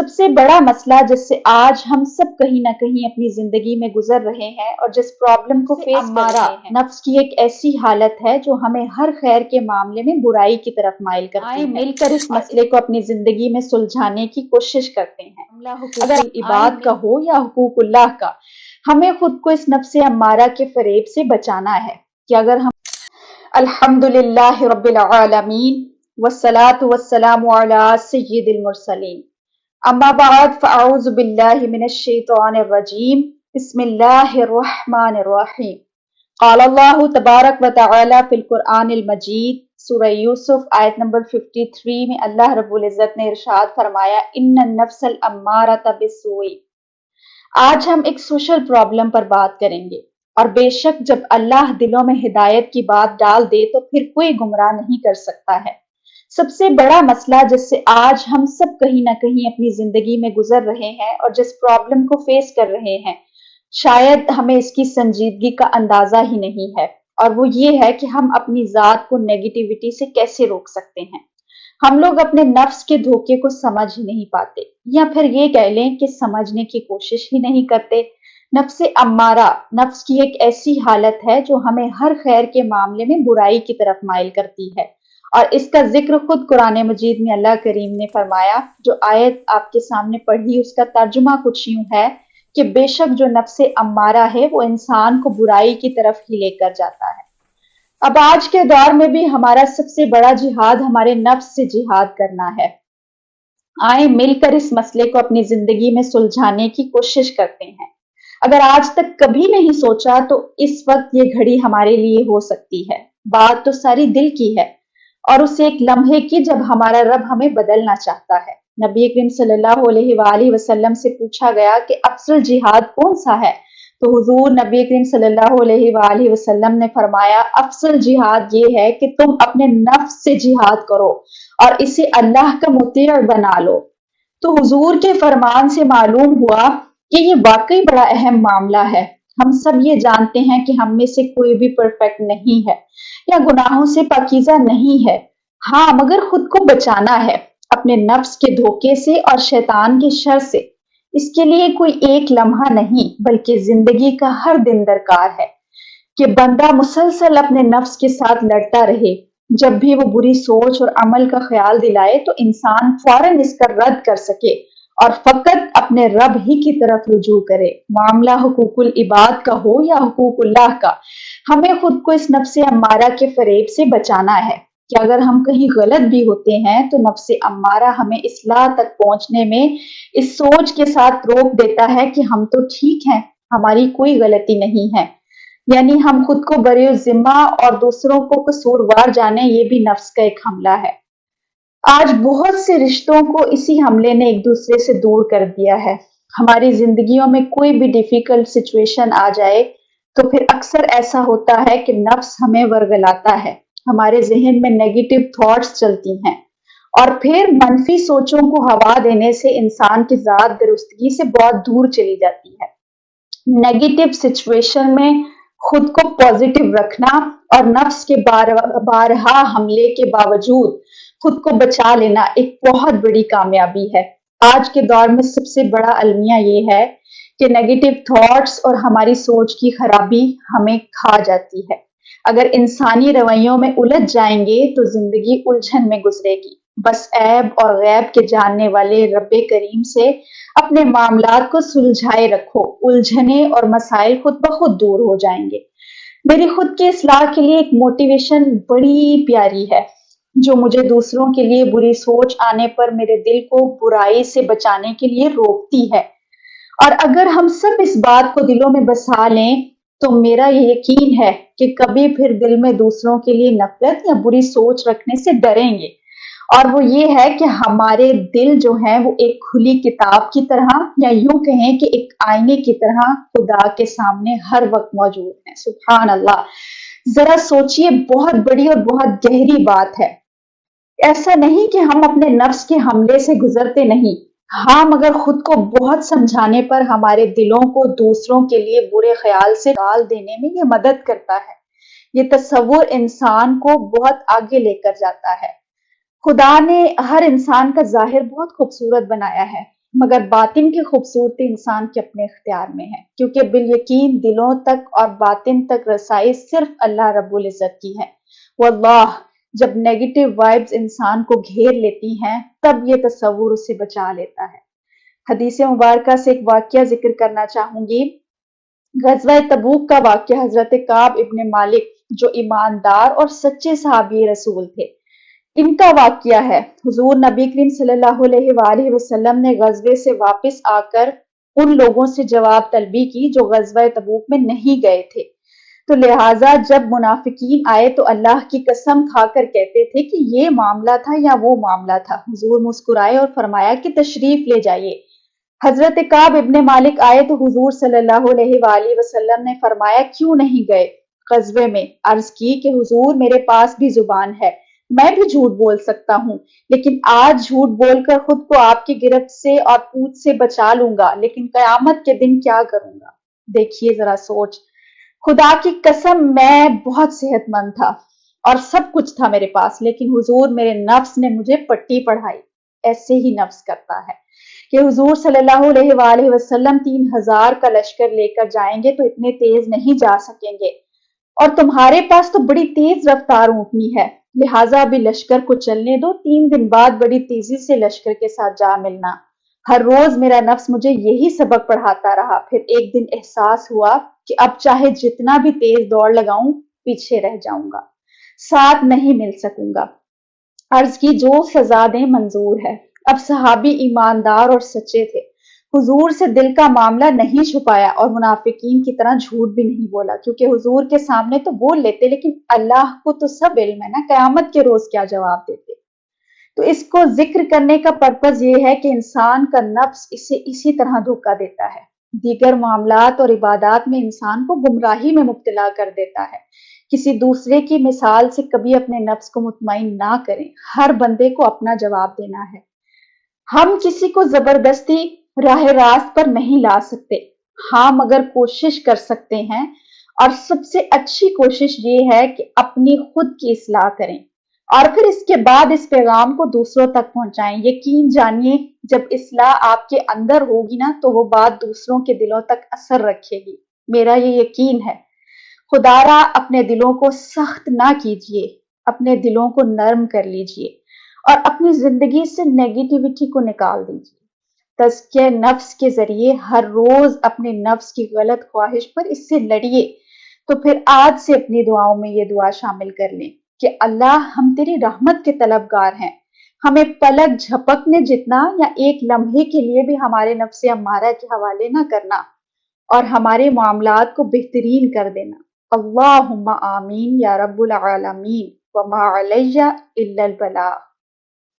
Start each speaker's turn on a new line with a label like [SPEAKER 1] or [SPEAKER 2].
[SPEAKER 1] سب سے بڑا مسئلہ جس سے آج ہم سب کہیں نہ کہیں اپنی زندگی میں گزر رہے ہیں اور جس پرابلم کو فیس کر رہے ہیں، نفس کی ایک ایسی حالت ہے جو ہمیں ہر خیر کے معاملے میں برائی کی طرف مائل کرتی ہے۔ مل کر اس مسئلے کو اپنی زندگی میں سلجھانے کی کوشش کرتے ہیں، اگر عباد کا ہو یا حقوق اللہ کا۔ ہمیں خود کو اس نفس امارہ کے فریب سے بچانا ہے کہ اگر ہم الحمدللہ رب العالمین والصلاة والسلام علی سید المرسلین، اما بعد فاعوذ باللہ من الشیطان الرجیم، بسم اللہ الرحمن الرحیم۔ قال اللہ تبارک و تعالی فی القرآن المجید، سورہ یوسف آیت نمبر 53 میں اللہ رب العزت نے ارشاد فرمایا، ان النفس الامارۃ بالسوء۔ آج ہم ایک سوشل پرابلم پر بات کریں گے، اور بے شک جب اللہ دلوں میں ہدایت کی بات ڈال دے تو پھر کوئی گمراہ نہیں کر سکتا ہے۔ سب سے بڑا مسئلہ جس سے آج ہم سب کہیں نہ کہیں اپنی زندگی میں گزر رہے ہیں اور جس پرابلم کو فیس کر رہے ہیں، شاید ہمیں اس کی سنجیدگی کا اندازہ ہی نہیں ہے، اور وہ یہ ہے کہ ہم اپنی ذات کو نیگیٹیوٹی سے کیسے روک سکتے ہیں۔ ہم لوگ اپنے نفس کے دھوکے کو سمجھ ہی نہیں پاتے، یا پھر یہ کہہ لیں کہ سمجھنے کی کوشش ہی نہیں کرتے۔ نفس امارہ نفس کی ایک ایسی حالت ہے جو ہمیں ہر خیر کے معاملے میں برائی کی طرف مائل کرتی ہے، اور اس کا ذکر خود قرآن مجید میں اللہ کریم نے فرمایا۔ جو آیت آپ کے سامنے پڑھی اس کا ترجمہ کچھ یوں ہے کہ بے شک جو نفس امارہ ہے وہ انسان کو برائی کی طرف ہی لے کر جاتا ہے۔ اب آج کے دور میں بھی ہمارا سب سے بڑا جہاد ہمارے نفس سے جہاد کرنا ہے۔ آئیں مل کر اس مسئلے کو اپنی زندگی میں سلجھانے کی کوشش کرتے ہیں۔ اگر آج تک کبھی نہیں سوچا تو اس وقت یہ گھڑی ہمارے لیے ہو سکتی ہے۔ بات تو ساری دل کی ہے، اور اس ایک لمحے کی جب ہمارا رب ہمیں بدلنا چاہتا ہے۔ نبی کریم صلی اللہ علیہ وآلہ وسلم سے پوچھا گیا کہ افضل جہاد کون سا ہے، تو حضور نبی کریم صلی اللہ علیہ وآلہ وسلم نے فرمایا، افضل جہاد یہ ہے کہ تم اپنے نفس سے جہاد کرو اور اسے اللہ کا مطیع بنا لو۔ تو حضور کے فرمان سے معلوم ہوا کہ یہ واقعی بڑا اہم معاملہ ہے۔ ہم سب یہ جانتے ہیں کہ ہم میں سے کوئی بھی پرفیکٹ نہیں ہے یا گناہوں سے پاکیزہ نہیں ہے، ہاں مگر خود کو بچانا ہے اپنے نفس کے دھوکے سے اور شیطان کے شر سے۔ اس کے لیے کوئی ایک لمحہ نہیں بلکہ زندگی کا ہر دن درکار ہے کہ بندہ مسلسل اپنے نفس کے ساتھ لڑتا رہے۔ جب بھی وہ بری سوچ اور عمل کا خیال دلائے تو انسان فوراً اس کا رد کر سکے اور فقط اپنے رب ہی کی طرف رجوع کرے، معاملہ حقوق العباد کا ہو یا حقوق اللہ کا۔ ہمیں خود کو اس نفس امارہ کے فریب سے بچانا ہے کہ اگر ہم کہیں غلط بھی ہوتے ہیں تو نفس امارہ ہمیں اصلاح تک پہنچنے میں اس سوچ کے ساتھ روک دیتا ہے کہ ہم تو ٹھیک ہیں، ہماری کوئی غلطی نہیں ہے، یعنی ہم خود کو بری الذمہ اور دوسروں کو قصوروار جانیں۔ یہ بھی نفس کا ایک حملہ ہے۔ آج بہت سے رشتوں کو اسی حملے نے ایک دوسرے سے دور کر دیا ہے۔ ہماری زندگیوں میں کوئی بھی ڈیفیکلٹ سچویشن آ جائے تو پھر اکثر ایسا ہوتا ہے کہ نفس ہمیں ورگلاتا ہے، ہمارے ذہن میں نیگیٹو تھاٹس چلتی ہیں، اور پھر منفی سوچوں کو ہوا دینے سے انسان کی ذات درستگی سے بہت دور چلی جاتی ہے۔ نیگیٹو سچویشن میں خود کو پازیٹو رکھنا اور نفس کے بارہا حملے کے باوجود خود کو بچا لینا ایک بہت بڑی کامیابی ہے۔ آج کے دور میں سب سے بڑا المیہ یہ ہے کہ نیگیٹو تھاٹس اور ہماری سوچ کی خرابی ہمیں کھا جاتی ہے۔ اگر انسانی رویوں میں الجھ جائیں گے تو زندگی الجھن میں گزرے گی۔ بس عیب اور غیب کے جاننے والے رب کریم سے اپنے معاملات کو سلجھائے رکھو، الجھنے اور مسائل خود بخود دور ہو جائیں گے۔ میری خود کی اصلاح کے لیے ایک موٹیویشن بڑی پیاری ہے جو مجھے دوسروں کے لیے بری سوچ آنے پر میرے دل کو برائی سے بچانے کے لیے روکتی ہے، اور اگر ہم سب اس بات کو دلوں میں بسا لیں تو میرا یہ یقین ہے کہ کبھی پھر دل میں دوسروں کے لیے نفرت یا بری سوچ رکھنے سے ڈریں گے، اور وہ یہ ہے کہ ہمارے دل جو ہیں وہ ایک کھلی کتاب کی طرح، یا یوں کہیں کہ ایک آئینے کی طرح خدا کے سامنے ہر وقت موجود ہیں۔ سبحان اللہ، ذرا سوچئے، بہت بڑی اور بہت گہری بات ہے۔ ایسا نہیں کہ ہم اپنے نفس کے حملے سے گزرتے نہیں، ہاں مگر خود کو بہت سمجھانے پر ہمارے دلوں کو دوسروں کے لیے برے خیال سے ڈال دینے میں یہ مدد کرتا ہے۔ یہ تصور انسان کو بہت آگے لے کر جاتا ہے۔ خدا نے ہر انسان کا ظاہر بہت خوبصورت بنایا ہے، مگر باطن کی خوبصورتی انسان کے اپنے اختیار میں ہے، کیونکہ بالیقین دلوں تک اور باطن تک رسائی صرف اللہ رب العزت کی ہے۔ واللہ جب نیگیٹو وائبز انسان کو گھیر لیتی ہیں تب یہ تصور اسے بچا لیتا ہے۔ حدیث مبارکہ سے ایک واقعہ ذکر کرنا چاہوں گی۔ غزوہ تبوک کا واقعہ حضرت کعب ابن مالک جو ایماندار اور سچے صحابی رسول تھے، ان کا واقعہ ہے۔ حضور نبی کریم صلی اللہ علیہ وآلہ وسلم نے غزوے سے واپس آ کر ان لوگوں سے جواب طلبی کی جو غزوہ تبوک میں نہیں گئے تھے، تو لہٰذا جب منافقین آئے تو اللہ کی قسم کھا کر کہتے تھے کہ یہ معاملہ تھا یا وہ معاملہ تھا۔ حضور مسکرائے اور فرمایا کہ تشریف لے جائیے۔ حضرت کعب ابن مالک آئے تو حضور صلی اللہ علیہ وآلہ وسلم نے فرمایا کیوں نہیں گئے غزوے میں؟ عرض کی کہ حضور میرے پاس بھی زبان ہے، میں بھی جھوٹ بول سکتا ہوں، لیکن آج جھوٹ بول کر خود کو آپ کی گرفت سے اور پوچھ سے بچا لوں گا، لیکن قیامت کے دن کیا کروں گا؟ دیکھیے ذرا سوچ، خدا کی قسم میں بہت صحت مند تھا اور سب کچھ تھا میرے پاس، لیکن حضور میرے نفس نے مجھے پٹی پڑھائی۔ ایسے ہی نفس کرتا ہے کہ حضور صلی اللہ علیہ وآلہ وسلم 3000 کا لشکر لے کر جائیں گے تو اتنے تیز نہیں جا سکیں گے، اور تمہارے پاس تو بڑی تیز رفتار اونٹنی ہے، لہٰذا ابھی لشکر کو چلنے دو، 3 دن بعد بڑی تیزی سے لشکر کے ساتھ جا ملنا۔ ہر روز میرا نفس مجھے یہی سبق پڑھاتا رہا، پھر ایک دن احساس ہوا کہ اب چاہے جتنا بھی تیز دوڑ لگاؤں پیچھے رہ جاؤں گا، ساتھ نہیں مل سکوں گا۔ عرض کی جو سزا دیں منظور ہے۔ اب صحابی ایماندار اور سچے تھے، حضور سے دل کا معاملہ نہیں چھپایا اور منافقین کی طرح جھوٹ بھی نہیں بولا، کیونکہ حضور کے سامنے تو بول لیتے لیکن اللہ کو تو سب علم ہے نا، قیامت کے روز کیا جواب دیتے۔ تو اس کو ذکر کرنے کا پرپس یہ ہے کہ انسان کا نفس اسے اسی طرح دھوکہ دیتا ہے، دیگر معاملات اور عبادات میں انسان کو گمراہی میں مبتلا کر دیتا ہے۔ کسی دوسرے کی مثال سے کبھی اپنے نفس کو مطمئن نہ کریں، ہر بندے کو اپنا جواب دینا ہے۔ ہم کسی کو زبردستی راہ راست پر نہیں لا سکتے، ہاں مگر کوشش کر سکتے ہیں، اور سب سے اچھی کوشش یہ ہے کہ اپنی خود کی اصلاح کریں اور پھر اس کے بعد اس پیغام کو دوسروں تک پہنچائیں۔ یقین جانیے جب اصلاح آپ کے اندر ہوگی نا تو وہ بات دوسروں کے دلوں تک اثر رکھے گی، میرا یہ یقین ہے۔ خدا را اپنے دلوں کو سخت نہ کیجیے، اپنے دلوں کو نرم کر لیجیے اور اپنی زندگی سے نیگیٹیوٹی کو نکال دیجیے۔ تزکیہ نفس کے ذریعے ہر روز اپنے نفس کی غلط خواہش پر اس سے لڑیے۔ تو پھر آج سے اپنی دعاؤں میں یہ دعا شامل کر لیں کہ اللہ ہم تیری رحمت کے طلبگار ہیں، ہمیں پلک جھپکنے جتنا یا ایک لمحے کے لیے بھی ہمارے نفس امارہ کے حوالے نہ کرنا اور ہمارے معاملات کو بہترین کر دینا۔ اللہم آمین یا رب العالمین وما علیہ الا البلاغ۔